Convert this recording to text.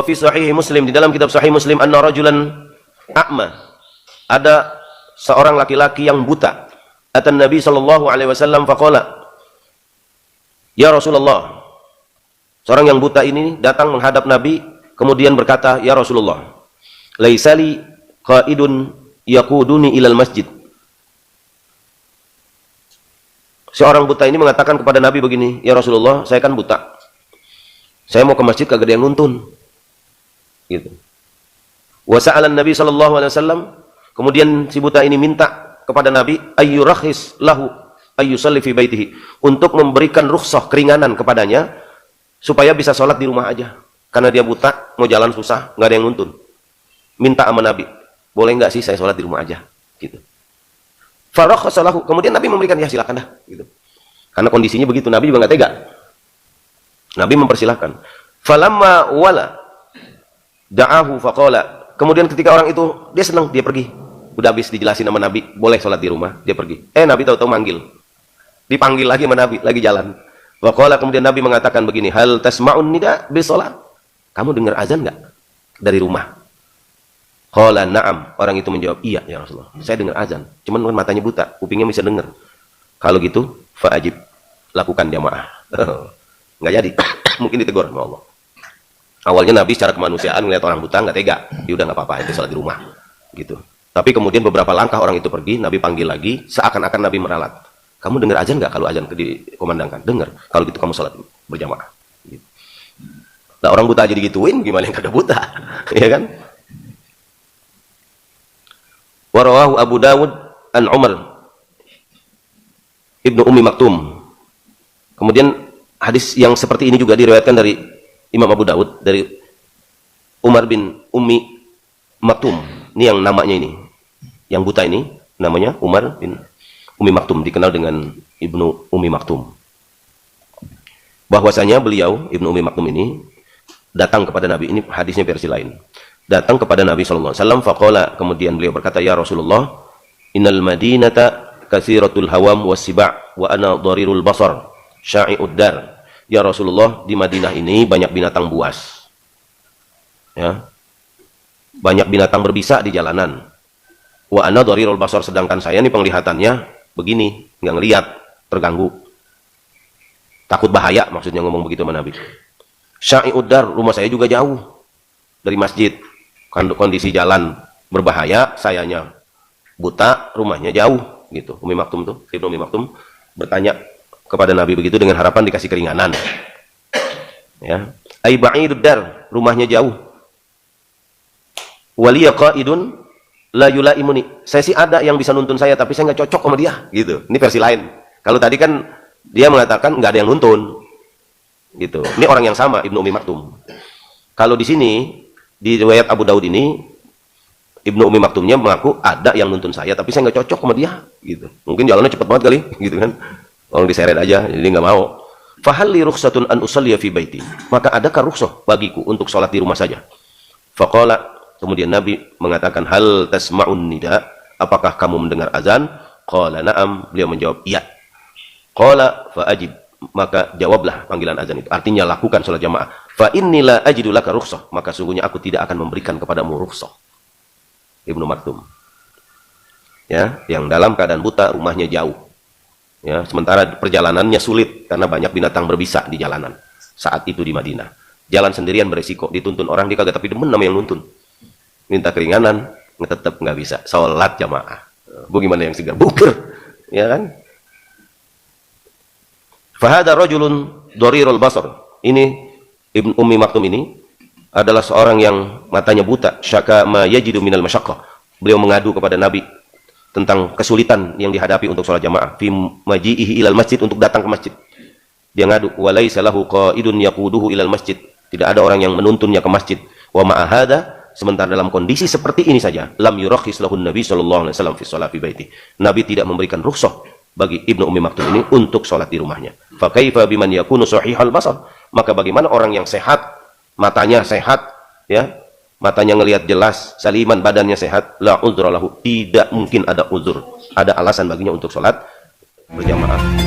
Wa fi sahih Muslim, di dalam kitab sahih Muslim, anna rajulan a'ma, ada seorang laki-laki yang buta. Atan Nabi sallallahu alaihi wasallam faqala, ya Rasulullah. Seorang yang buta ini datang menghadap Nabi, kemudian berkata, ya Rasulullah, laisali qaidun yaquduni ilal masjid. Seorang buta ini mengatakan kepada Nabi begini, ya Rasulullah, saya kan buta, saya mau ke masjid kagak ada yang nuntun. Gitu. Wa sa'alan Nabi sallallahu alaihi wasallam, kemudian si buta ini minta kepada Nabi ayyurakhis lahu ayyusalli fi baitihi, untuk memberikan rukhsah, keringanan kepadanya supaya bisa sholat di rumah aja, karena dia buta, mau jalan susah, nggak ada yang nuntun. Minta sama Nabi, boleh nggak sih saya sholat di rumah aja, gitu. Farakhasa lahu, kemudian Nabi memberikan, ya silakan dah, gitu. Karena kondisinya begitu, Nabi juga nggak tega. Nabi mempersilahkan. Falamma wala da'ahu faqala, kemudian ketika orang itu dia senang, dia pergi. Udah habis dijelasin sama Nabi, boleh sholat di rumah, dia pergi. Nabi tahu-tahu manggil, dipanggil lagi sama Nabi, lagi jalan. Waqala, kemudian Nabi mengatakan begini, hal tasma'un nida bis sholat, kamu dengar azan nggak dari rumah? Qala na'am, orang itu menjawab, iya ya Rasulullah, saya dengar azan, cuman matanya buta, kupingnya bisa dengar. Kalau gitu fa'ajib, lakukan jamaah. Nggak jadi. Mungkin ditegur sama Allah. Awalnya Nabi secara kemanusiaan melihat orang buta nggak tega, ya udah nggak apa-apa, itu sholat di rumah, gitu. Tapi kemudian beberapa langkah orang itu pergi, Nabi panggil lagi, seakan-akan Nabi meralat. Kamu dengar azan nggak kalau azan dikomandangkan? Dengar. Kalau gitu kamu sholat berjamaah. Gitu. Nah, orang buta aja digituin, gimana yang kagak buta? Ya kan? Warawahu Abu Dawud an Umar ibnu Ummi Maktum. Kemudian hadis yang seperti ini juga diriwayatkan dari Imam Abu Dawud dari Umar bin Ummi Maktum. Ini yang namanya ini, yang buta ini namanya Umar bin Ummi Maktum, dikenal dengan Ibnu Ummi Maktum. Bahwasanya beliau Ibnu Ummi Maktum ini datang kepada Nabi, ini hadisnya versi lain. Datang kepada Nabi sallallahu alaihi wasallam faqala, kemudian beliau berkata, ya Rasulullah, innal madinata katsiratul hawam was-siba' wa ana dharirul basar sya'i'ud dar. Ya Rasulullah, di Madinah ini banyak binatang buas. Ya. Banyak binatang berbisa di jalanan. Wa ana dharirul basar, sedangkan saya ini penglihatannya begini, nggak ngelihat, terganggu. Takut bahaya, maksudnya ngomong begitu sama Nabi. Sya'i'ud dar, rumah saya juga jauh dari masjid. Kondisi jalan berbahaya, sayanya buta, rumahnya jauh, gitu. Ummi Maktum tuh, Ibnu Ummi Maktum bertanya kepada Nabi begitu dengan harapan dikasih keringanan. Ya. Ai ba'idud dar, rumahnya jauh. Waliya qaidun la yulaimuni, saya sih ada yang bisa nuntun saya, tapi saya nggak cocok sama dia, gitu. Ini versi lain. Kalau tadi kan dia mengatakan nggak ada yang nuntun, gitu. Ini orang yang sama, Ibnu Ummi Maktum. Kalau di sini di riwayat Abu Daud ini, Ibnu Ummi Maktumnya mengaku ada yang nuntun saya, tapi saya nggak cocok sama dia, gitu. Mungkin jalannya cepat banget kali, gitu kan. Orang diseret aja, jadi nggak mau. Fahalli rukhsatun an usalliya fi baiti, maka adakah rukhsah bagiku untuk sholat di rumah saja? Faqala, kemudian Nabi mengatakan, hal tasma'un nida, apakah kamu mendengar azan? Qala na'am, beliau menjawab iya. Qala fa'ajib, maka jawablah panggilan azan itu, artinya lakukan sholat jamaah. Fa innila ajidu laka rukhsah, maka sungguhnya aku tidak akan memberikan kepadamu rukhsah. Ibnu Maktum, ya, yang dalam keadaan buta, rumahnya jauh, ya, sementara perjalanannya sulit karena banyak binatang berbisa di jalanan saat itu di Madinah. Jalan sendirian beresiko, dituntun orang, dia kagak, tapi demen nama yang nuntun, minta keringanan, tetap nggak bisa sholat jamaah. Bagaimana yang segar, buker, ya kan? Fahada rajulun dharirul basar, ini Ibnu Ummi Maktum ini adalah seorang yang matanya buta, syaka ma yajidu minal masyaqqah. Beliau mengadu kepada Nabi tentang kesulitan yang dihadapi untuk sholat jamaah, fi maji'ihi ilal masjid, untuk datang ke masjid. Dia ngadu, wa laisa lahu qaidun yaquduhu ilal masjid, tidak ada orang yang menuntunnya ke masjid. Wa ma'a hadza, sementara dalam kondisi seperti ini saja, lam yurakhis lahu Nabi sallallahu alaihi wasallam fi sholati baiti. Nabi tidak memberikan rukhsah bagi Ibnu Ummi Maktum ini untuk sholat di rumahnya. Fa kaifa biman yakunu sahihal basar, maka bagaimana orang yang sehat, matanya sehat, ya, matanya ngelihat jelas, saliman, badannya sehat, la uzra lahu, tidak mungkin ada uzur, ada alasan baginya untuk sholat berjamaah.